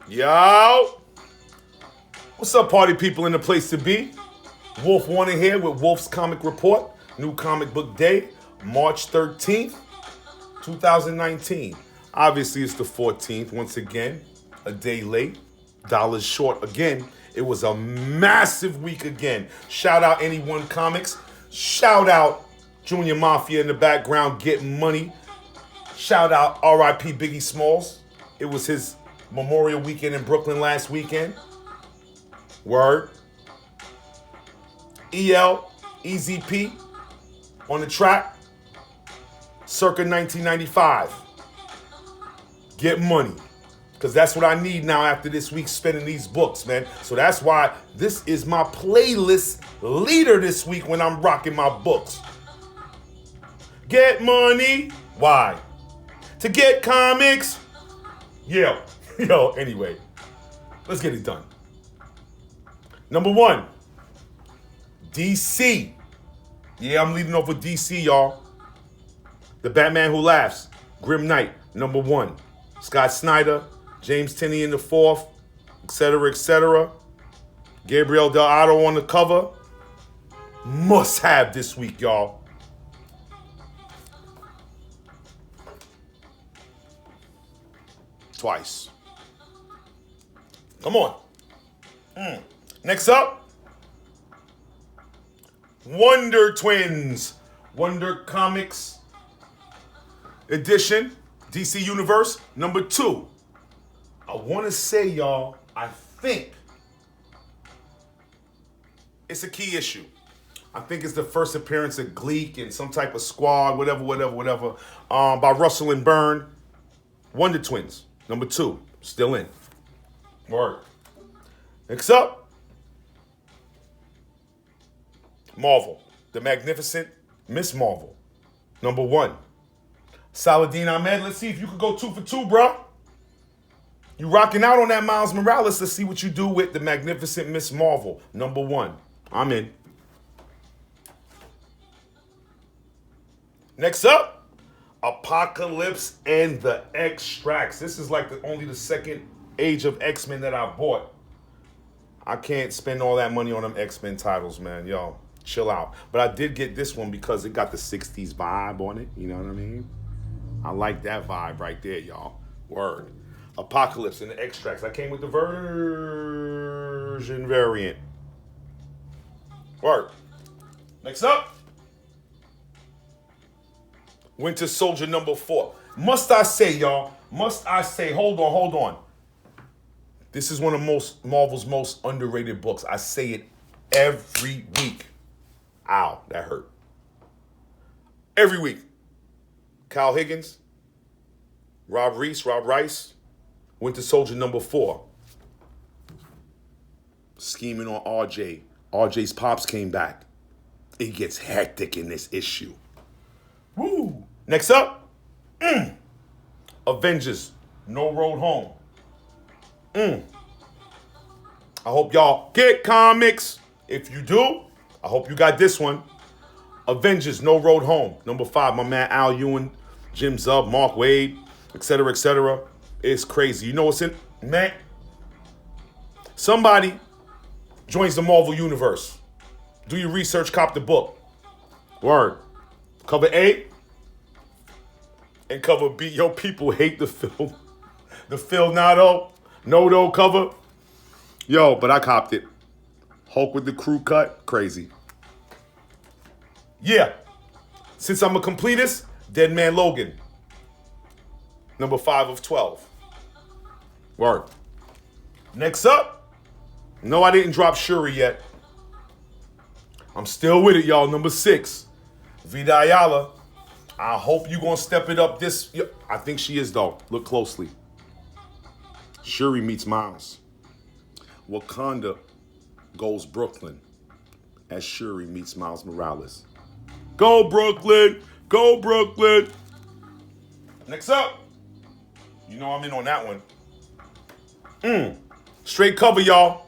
Yo! What's up, party people in the place to be? Wolf Warner here with Wolf's Comic Report. New comic book day, March 13th, 2019. Obviously, it's the 14th. Once again, a day late. Dollars short again. It was a massive week again. Shout out Anyone Comics. Shout out Junior Mafia in the background getting money. Shout out R.I.P. Biggie Smalls. It was his Memorial weekend in Brooklyn last weekend. Word. EL, EZP on the track. Circa 1995. Get money. Because that's what I need now after this week spending these books, man. So that's why this is my playlist leader this week when I'm rocking my books. Get money. Why? To get comics. Yeah. Yo, anyway. Let's get it done. Number 1. DC. Yeah, I'm leading off with DC, y'all. The Batman Who Laughs. Grim Knight. Number 1. Scott Snyder. James Tinney in the 4th. Etc., etc. Gabriel Del Otto on the cover. Must have this week, y'all. Twice. Come on. Next up, Wonder Twins. Wonder Comics edition. DC Universe. Number 2. I want to say, y'all, I think it's a key issue. I think it's the first appearance of Gleek and some type of squad, whatever, by Russell and Byrne. Wonder Twins. Number 2, still in. Word. Next up, Marvel. The Magnificent Miss Marvel. Number 1. Saladin Ahmed. Let's see if you could go 2 for 2, bro. You rocking out on that Miles Morales. Let's see what you do with The Magnificent Miss Marvel. Number 1. I'm in. Next up, Apocalypse and the Extracts. This is like only the second Age of X-Men that I bought. I can't spend all that money on them X-Men titles, man. Yo, chill out. But I did get this one because it got the 60s vibe on it. You know what I mean? I like that vibe right there, y'all. Word. Apocalypse and the Extracts. I came with the version variant. Word. Next up, Winter Soldier number 4. Must I say, y'all, hold on. This is one of Marvel's most underrated books. I say it every week. Ow, that hurt. Every week. Kyle Higgins, Rob Rice, Winter Soldier number 4. Scheming on RJ. RJ's pops came back. It gets hectic in this issue. Woo! Next up, Avengers, No Road Home. I hope y'all get comics. If you do, I hope you got this one. Avengers, No Road Home. Number 5, my man Al Ewing, Jim Zub, Mark Wade, etc., etc. It's crazy. You know what's in? Man, somebody joins the Marvel Universe. Do your research, cop the book. Word. Cover A and cover B. Yo, people hate the film. The Phil Noto cover. Yo, but I copped it. Hulk with the crew cut. Crazy. Yeah. Since I'm a completist, Dead Man Logan. Number 5 of 12. Word. Next up. No, I didn't drop Shuri yet. I'm still with it, y'all. Number 6. Vida Ayala. I hope you're going to step it up this. I think she is, though. Look closely. Shuri meets Miles. Wakanda goes Brooklyn as Shuri meets Miles Morales. Go Brooklyn! Go Brooklyn! Next up. You know I'm in on that one. Straight cover, y'all.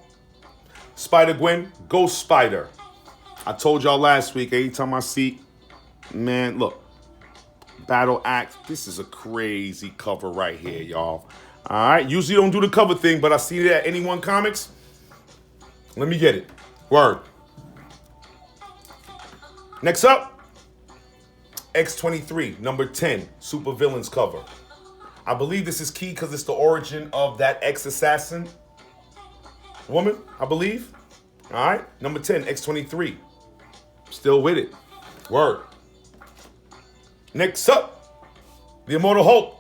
Spider-Gwen, Ghost Spider. I told y'all last week, anytime I see, man, look, Battle Axe, this is a crazy cover right here, y'all. All right. Usually don't do the cover thing, but I see it at Anyone Comics. Let me get it. Word. Next up, X-23, number 10, Supervillains cover. I believe this is key because it's the origin of that ex-assassin woman, I believe. All right. Number 10, X-23. Still with it. Word. Next up, the Immortal Hulk,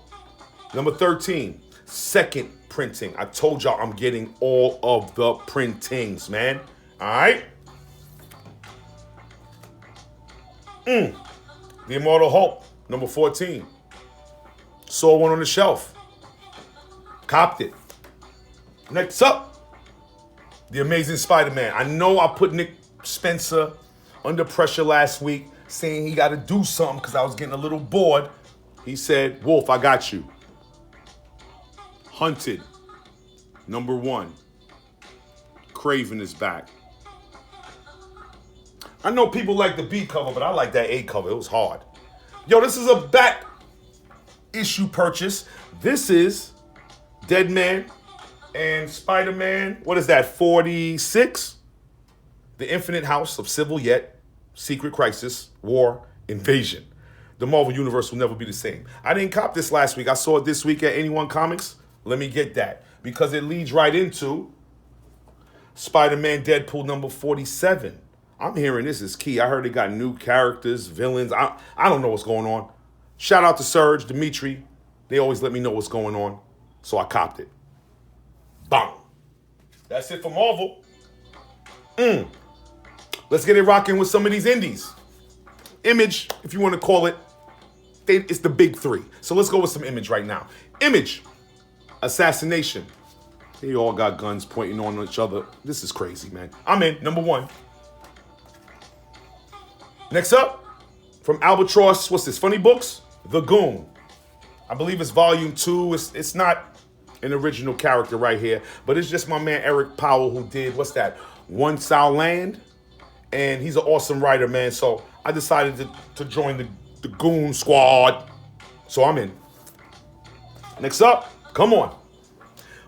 number 13, second printing. I told y'all I'm getting all of the printings, man. All right. The Immortal Hulk, number 14. Saw one on the shelf. Copped it. Next up, The Amazing Spider-Man. I know I put Nick Spencer under pressure last week, saying he got to do something because I was getting a little bored. He said, Wolf, I got you. Hunted, number 1. Craven is back. I know people like the B cover, but I like that A cover. It was hard. Yo, this is a back issue purchase. This is Dead Man and Spider-Man. What is that, 46? The Infinite House of Civil Yet, Secret Crisis, War, Invasion. The Marvel Universe will never be the same. I didn't cop this last week. I saw it this week at Anyone Comics. Let me get that. Because it leads right into Spider-Man Deadpool number 47. I'm hearing this is key. I heard they got new characters, villains. I don't know what's going on. Shout out to Serge, Dimitri. They always let me know what's going on. So I copped it. Bang. That's it for Marvel. Let's get it rocking with some of these indies. Image, if you want to call it, it's the big 3. So let's go with some Image right now. Image, Assassination. They all got guns pointing on each other. This is crazy, man. I'm in, number 1. Next up, from Albatross, what's this, Funny Books? The Goon. I believe it's volume 2. It's not an original character right here, but it's just my man Eric Powell who did, what's that, One Sow Land? And he's an awesome writer, man. So I decided to join the Goon Squad. So I'm in. Next up, come on.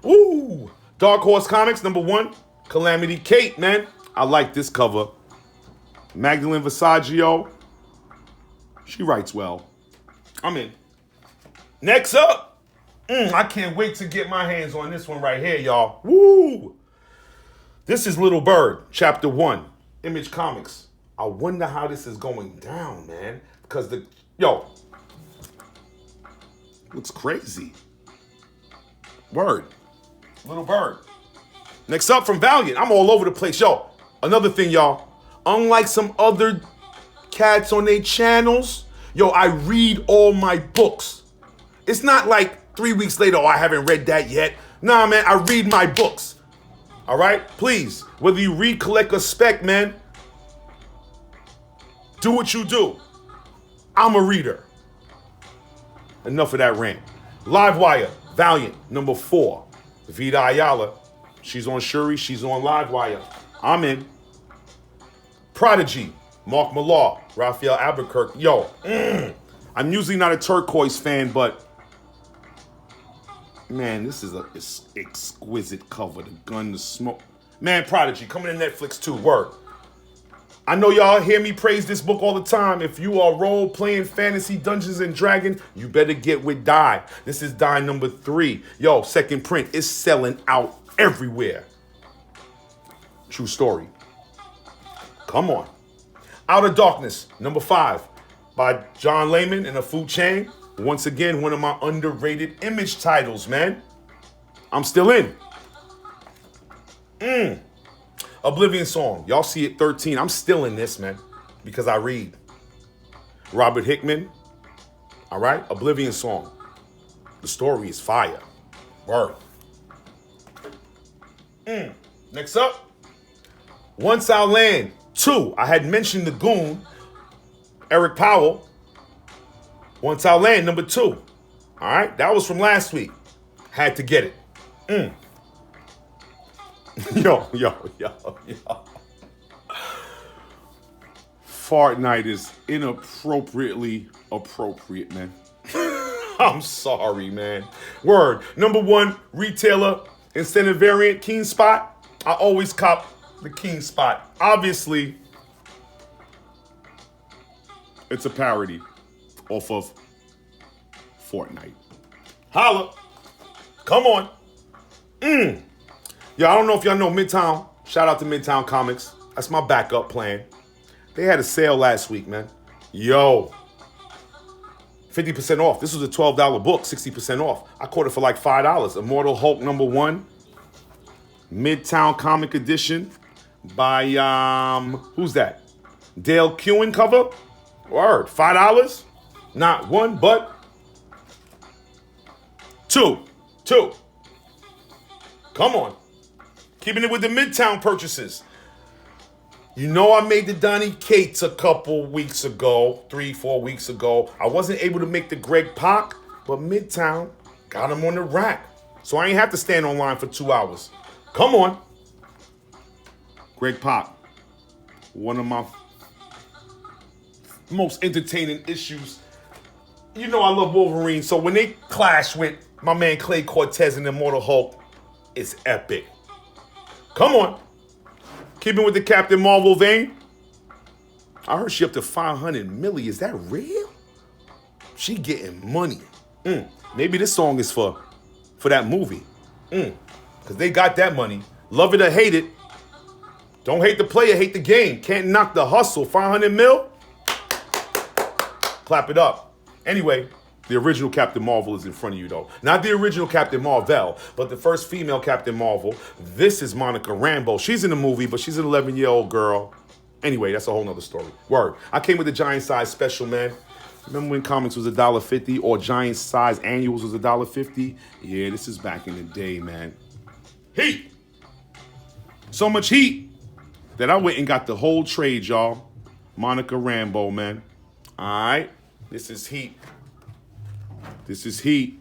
Ooh, Dark Horse Comics, number 1, Calamity Kate, man. I like this cover. Magdalene Visaggio. She writes well. I'm in. Next up. I can't wait to get my hands on this one right here, y'all. Woo! This is Little Bird, Chapter 1, Image Comics. I wonder how this is going down, man. Because looks crazy. Word. Little Bird. Next up from Valiant. I'm all over the place. Yo, another thing, y'all. Unlike some other cats on their channels, yo, I read all my books. It's not like 3 weeks later, I haven't read that yet. Nah, man, I read my books. All right? Please, whether you read, collect, or spec, man, do what you do. I'm a reader. Enough of that rant. Livewire, Valiant, number 4. Vita Ayala. She's on Shuri. She's on Livewire. I'm in. Prodigy, Mark Millar, Raphael Albuquerque. Yo, I'm usually not a turquoise fan, but man, this is it's exquisite cover. The gun, the smoke. Man, Prodigy, coming to Netflix too. Word. I know y'all hear me praise this book all the time. If you are role-playing fantasy Dungeons and Dragons, you better get with Die. This is Die number 3. Yo, second print. It's selling out everywhere. True story. Come on. Out of Darkness, number 5, by John Layman and Afu Chang. Once again, one of my underrated Image titles, man. I'm still in. Oblivion Song. Y'all see it 13. I'm still in this, man, because I read. Robert Hickman. All right? Oblivion Song. The story is fire. Word. Next up, Once Our Land 2. I had mentioned the Goon, Eric Powell. Once Our Land, number 2. All right? That was from last week. Had to get it. Yo. Fart Night is inappropriately appropriate, man. I'm sorry, man. Word. Number one retailer in standard variant, Keen Spot. I always cop the Keen Spot. Obviously, it's a parody off of Fortnite. Holla. Come on. Yo, I don't know if y'all know Midtown. Shout out to Midtown Comics. That's my backup plan. They had a sale last week, man. Yo. 50% off. This was a $12 book, 60% off. I caught it for like $5. Immortal Hulk #1. Midtown Comic Edition by, who's that? Dale Kewen cover? Word. $5? Not one, but two. Come on. Keeping it with the Midtown purchases. You know I made the Donnie Cates a couple weeks ago, 3-4 weeks ago. I wasn't able to make the Greg Pak, but Midtown got him on the rack. So I ain't have to stand online for 2 hours. Come on. Greg Pak, one of my most entertaining issues. You know I love Wolverine, so when they clash with my man Clay Cortez and Immortal Hulk, it's epic. Come on. Keeping with the Captain Marvel vein. I heard she up to 500 milli. Is that real? She getting money. Maybe this song is for that movie. Because they got that money. Love it or hate it. Don't hate the player, hate the game. Can't knock the hustle. 500 mil? Clap it up. Anyway, the original Captain Marvel is in front of you, though. Not the original Captain Marvel, but the first female Captain Marvel. This is Monica Rambeau. She's in the movie, but she's an 11-year-old girl. Anyway, that's a whole nother story. Word. I came with the giant size special, man. Remember when comics was $1.50 or giant size annuals was $1.50? Yeah, this is back in the day, man. Heat. So much heat that I went and got the whole trade, y'all. Monica Rambeau, man. All right. This is heat. This is heat.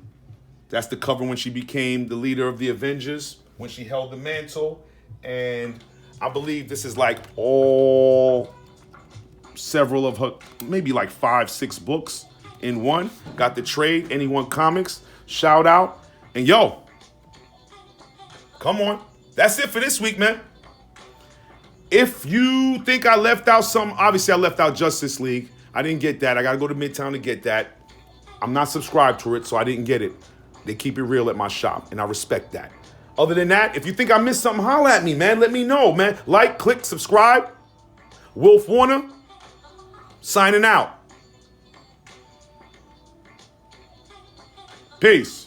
That's the cover when she became the leader of the Avengers, when she held the mantle. And I believe this is like several of her, maybe like 5-6 books in one. Got the trade, Anyone Comics, shout out. And yo, come on. That's it for this week, man. If you think I left out something, obviously I left out Justice League. I didn't get that. I got to go to Midtown to get that. I'm not subscribed to it, so I didn't get it. They keep it real at my shop, and I respect that. Other than that, if you think I missed something, holla at me, man. Let me know, man. Like, click, subscribe. Wolf Warner, signing out. Peace.